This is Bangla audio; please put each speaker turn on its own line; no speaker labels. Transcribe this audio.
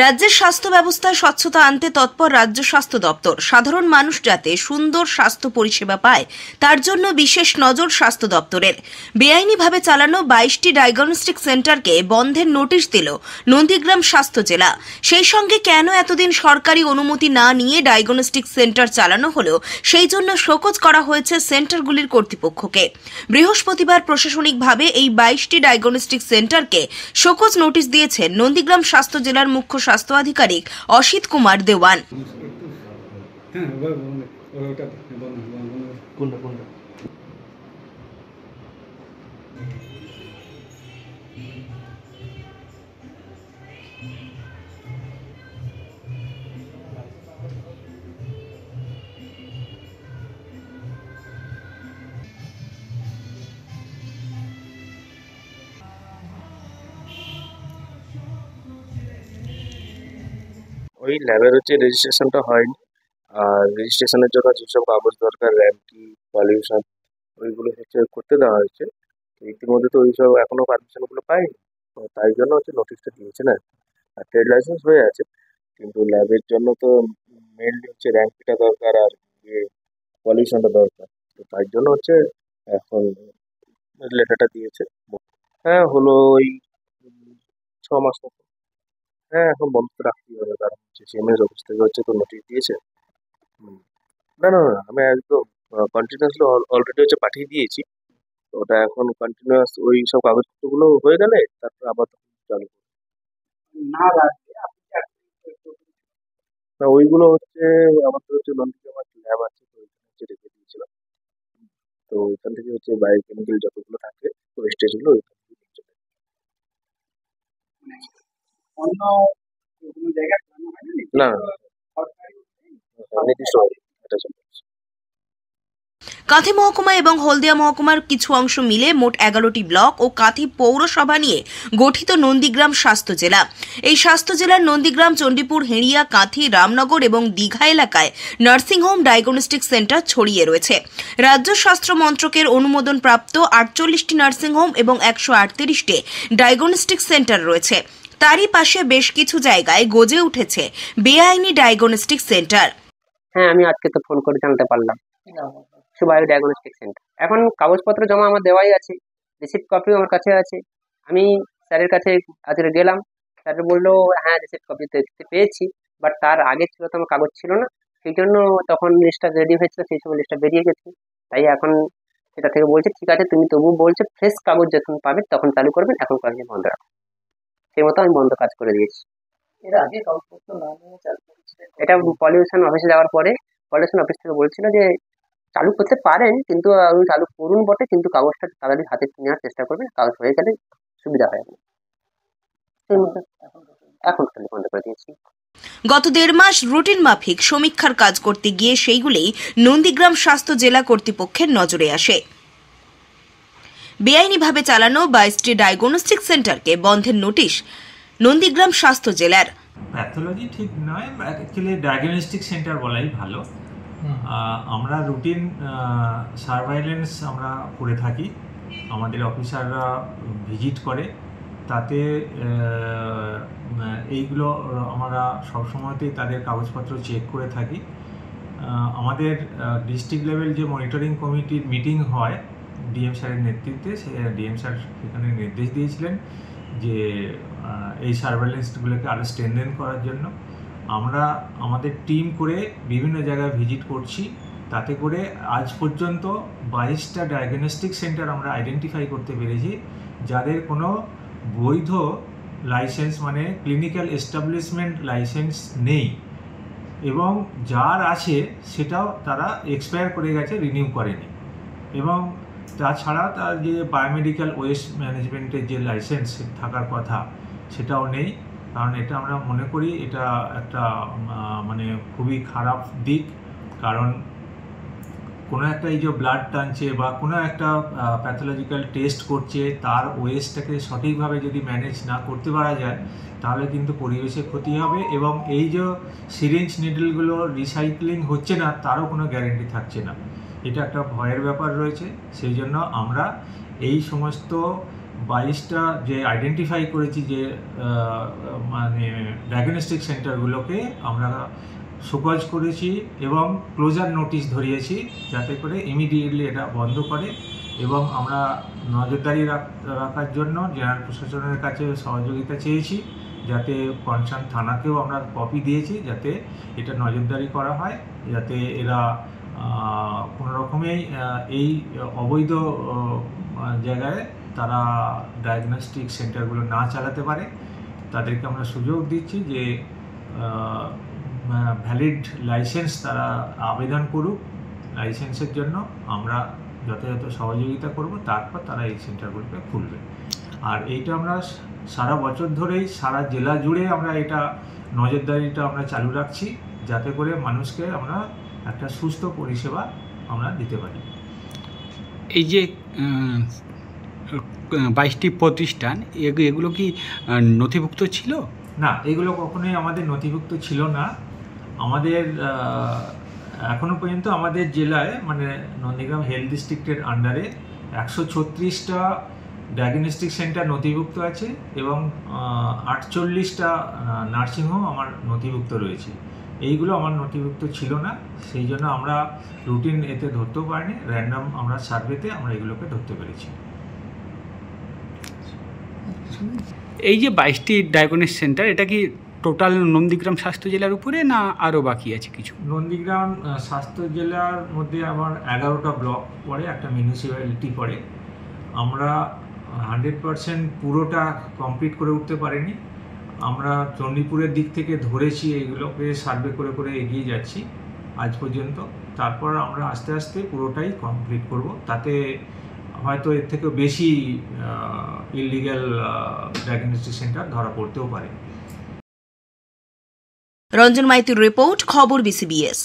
রাজ্যের স্বাস্থ্য ব্যবস্থায় স্বচ্ছতা আনতে তৎপর রাজ্য স্বাস্থ্য দপ্তর। সাধারণ মানুষ যাতে সুন্দর স্বাস্থ্য পরিষেবা পায় তার জন্য বিশেষ নজর স্বাস্থ্য দপ্তরের। বেআইনিভাবে চালানো 22টি ডায়াগনস্টিক সেন্টারকে বন্ধের নোটিশ দিল নন্দীগ্রাম স্বাস্থ্য জেলা। সেই সঙ্গে কেন এতদিন সরকারি অনুমতি না নিয়ে ডায়াগনস্টিক সেন্টার চালানো হলো সেই জন্য শোকজ করা হয়েছে সেন্টারগুলির কর্তৃপক্ষকে। বৃহস্পতিবার প্রশাসনিকভাবে এই 22টি ডায়াগনস্টিক সেন্টারকে শোকজ নোটিশ দিয়েছেন নন্দীগ্রাম স্বাস্থ্য জেলার মুখ্য স্বাস্থ্য আধিকারিক অসিত কুমার দেওয়ান।
ওই ল্যাবের রেজিস্ট্রেশনটা হয়নি, আর রেজিস্ট্রেশনের জন্য যেসব কাগজ দরকার, র্যাম্পটি, পলিউশন, ওইগুলো করতে দেওয়া হয়েছে। তো ইতিমধ্যে তো ওইসব এখনো পারমিশনগুলো পাইনি, তো তাই জন্য নোটিশটা দিয়েছে না। আর ট্রেড লাইসেন্স হয়ে আছে, কিন্তু ল্যাবের জন্য তো মেনলি র্যাম্পটা দরকার আর পলিউশনটা দরকার। তো তাই জন্য এখন লেটারটা দিয়েছে। হ্যাঁ, হলো ওই 6 মাস মতো। হ্যাঁ, এখন বন্ধ তো রাখতেই হবে, কারণ সিএমএস অফিস থেকে তো নোটিশ দিয়েছে। না, না, না, আমি একদম কন্টিনিউয়াসলি অলরেডি পাঠিয়ে দিয়েছি। তো ওটা এখন কন্টিনিউয়াস ওই সব কাগজপত্রগুলো হয়ে গেলে তারপর আবার তখন চালু করবো। না, ওইগুলো আমাদের নন্দীগ্রাম ল্যাব আছে, তো ওইখানে রেখে দিয়েছিলাম। তো ওইখান থেকে বায়োকেমিক্যাল যতগুলো থাকে ওয়েস্টেজগুলো ওইখান থেকে নিয়ে চলে না, নির্দিষ্ট এটা চলে।
কাঁথি মহকুমা এবং হলদিয়া মহকুমার কিছু অংশ মিলে মোট 11টি ব্লক ও কাঁথি পৌরসভা নিয়ে গঠিত নন্দীগ্রাম স্বাস্থ্য জেলা। এই স্বাস্থ্য জেলার নন্দীগ্রাম, চণ্ডীপুর, হেঁড়িয়া, কাঁথি, রামনগর এবং দীঘা এলাকায় নার্সিংহোম, ডায়াগনস্টিক সেন্টার ছড়িয়ে রয়েছে। রাজ্য স্বাস্থ্য মন্ত্রকের অনুমোদন প্রাপ্ত 48টি নার্সিংহোম এবং 138টি ডায়াগনস্টিক সেন্টার রয়েছে। তারই পাশে বেশ কিছু জায়গায় গজে উঠেছে বেআইনি ডায়াগনস্টিক সেন্টার।
হ্যাঁ, আমি আজকে তো ফোন করে জানতে পারলাম। সুবায়ু ডায়াগনস্টিক সেন্টার এখন কাগজপত্র জমা আমার দেওয়াই আছে, রিসিপ্ট কপিও আমার কাছে আছে। আমি স্যারের কাছে আজকে গেলাম, স্যার বললো হ্যাঁ রিসিপ্ট কপি দেখতে পেয়েছি, বাট তার আগে ছিল তো আমার কাগজ ছিল না, সেই জন্য তখন লিস্টটা রেডি হয়েছিল, সেই সময় লিস্টটা বেরিয়ে গেছে। তাই এখন সেটা থেকে বলছে ঠিক আছে, তুমি তবু বলছে ফ্রেশ কাগজ যখন পাবে তখন চালু করবেন, এখন কাজে বন্ধ রাখো। সেই মতো আমি বন্ধ কাজ করে দিয়েছি। এটা পলিউশন অফিসে যাওয়ার পরে পলিউশন অফিস থেকে বলছিল যে চালু করতে পারেন, কিন্তু চালু করুন বটে, কিন্তু কাগজটা তাড়াতাড়ি হাতে নেওয়ার চেষ্টা করবেন, কাগজ হয়ে গেলে সুবিধা হয় আপনার। সেই মতো এখন বন্ধ করে দিয়েছি।
গত 1.5 মাস রুটিন মাফিক সমীক্ষার কাজ করতে গিয়ে সেইগুলি নন্দীগ্রাম স্বাস্থ্য জেলা কর্তৃপক্ষের নজরে আসে। বেআইনিভাবে চালানো 22টি ডায়াগনস্টিক সেন্টারকে বন্ধের নোটিশ নন্দীগ্রাম স্বাস্থ্য জেলার।
প্যাথোলজি ঠিক নয়, অ্যাকচুয়ালি ডায়াগনস্টিক সেন্টার বলাই ভালো। আমরা রুটিন সার্ভাইলেন্স আমরা করে থাকি, আমাদের অফিসাররা ভিজিট করে, তাতে এইগুলো আমরা সবসময়তেই তাদের কাগজপত্র চেক করে থাকি। আমাদের ডিস্ট্রিক্ট লেভেল যে মনিটরিং কমিটির মিটিং হয় ডিএম স্যারের নেতৃত্বে, সে ডিএম স্যার সেখানে নির্দেশ দিয়েছিলেন যে এই সার্ভেলেন্সগুলোকে আরও স্ট্রেনথেন করার জন্য। আমরা আমাদের টিম করে বিভিন্ন জায়গায় ভিজিট করছি, তাতে করে আজ পর্যন্ত 22টা ডায়াগনস্টিক সেন্টার আমরা আইডেন্টিফাই করতে পেরেছি যাদের কোনো বৈধ লাইসেন্স মানে ক্লিনিক্যাল এস্টাবলিশমেন্ট লাইসেন্স নেই, এবং যার আছে সেটাও তারা এক্সপায়ার করে গেছে, রিনিউ করেনি। এবং তাছাড়া তার যে বায়োমেডিক্যাল ওয়েস্ট ম্যানেজমেন্টের যে লাইসেন্স থাকার কথা সেটাও নেই। কারণ এটা আমরা মনে করি এটা একটা মানে খুবই খারাপ দিক, কারণ কোনো একটা এই যে ব্লাড টানছে বা কোনো একটা প্যাথোলজিক্যাল টেস্ট করছে, তার ওয়েস্টটাকে সঠিকভাবে যদি ম্যানেজ না করতে পারা যায় তাহলে কিন্তু পরিবেশের ক্ষতি হবে, এবং এই যে সিরিঞ্জ নিডলগুলো রিসাইক্লিং হচ্ছে না তারও কোনো গ্যারেন্টি থাকছে না। এটা একটা ভয়ের ব্যাপার রয়েছে। সেই জন্য আমরা এই সমস্ত 22টা যে আইডেন্টিফাই করেছি যে মানে ডায়াগনস্টিক সেন্টারগুলোকে আমরা সুপারিশ করেছি এবং ক্লোজার নোটিশ ধরিয়েছি যাতে করে ইমিডিয়েটলি এটা বন্ধ করে, এবং আমরা নজরদারি রাখার জন্য জেনারেল প্রশাসনের কাছে সহযোগিতা চেয়েছি, যাতে কনসার্ন থানাকেও আমরা কপি দিয়েছি যাতে এটা নজরদারি করা হয়, যাতে এরা কোনো রকমেই এই অবৈধ জায়গায় তারা ডায়াগনস্টিক সেন্টারগুলো না চালাতে পারে। তাদেরকে আমরা সুযোগ দিচ্ছি যে ভ্যালিড লাইসেন্স তারা আবেদন করুক, লাইসেন্সের জন্য আমরা যথাযথ সহযোগিতা করব, তারপর তারা এই সেন্টারগুলোকে খুলবে। আর এইটা আমরা সারা বছর ধরেই সারা জেলা জুড়ে আমরা এটা নজরদারিটা আমরা চালু রাখছি, যাতে করে মানুষকে আমরা একটা সুস্থ পরিষেবা আমরা দিতে পারি।
এই যে 22টি প্রতিষ্ঠান এগুলো কি নথিভুক্ত ছিল?
না, এগুলো কখনোই আমাদের নথিভুক্ত ছিল না। আমাদের এখনও পর্যন্ত আমাদের জেলায় মানে নন্দীগ্রাম হেলথ ডিস্ট্রিক্টের আন্ডারে 136টা ডায়াগনস্টিক সেন্টার নথিভুক্ত আছে এবং 48টা নার্সিংহোম আমার নথিভুক্ত রয়েছে। এইগুলো আমার নথিভুক্ত ছিল না, সেই জন্য আমরা রুটিন এতে ধরতেও পারিনি, র্যান্ডম আমরা সার্ভেতে আমরা এগুলোকে ধরতে পেরেছি।
এই যে 22টি ডায়াগনস্টিক সেন্টার, এটা কি টোটাল নন্দীগ্রাম স্বাস্থ্য জেলার উপরে না আরও বাকি আছে কিছু?
নন্দীগ্রাম স্বাস্থ্য জেলার মধ্যে আমার 11টা ব্লক পড়ে, একটা মিউনিসিপ্যালিটি পড়ে। আমরা 100% পুরোটা কমপ্লিট করে উঠতে পারিনি। আমরা চণ্ডীপুরের দিক থেকে ধরেছি, এইগুলোকে সার্ভে করে করে এগিয়ে যাচ্ছি আজ পর্যন্ত। তারপর আমরা আস্তে আস্তে পুরোটাই কমপ্লিট করব, তাতে হয়তো এর থেকেও বেশি ইললিগ্যাল ডায়াগনস্টিক সেন্টার ধরা পড়তেও পারে।
রঞ্জন মাইতির রিপোর্ট, খবর BCBS।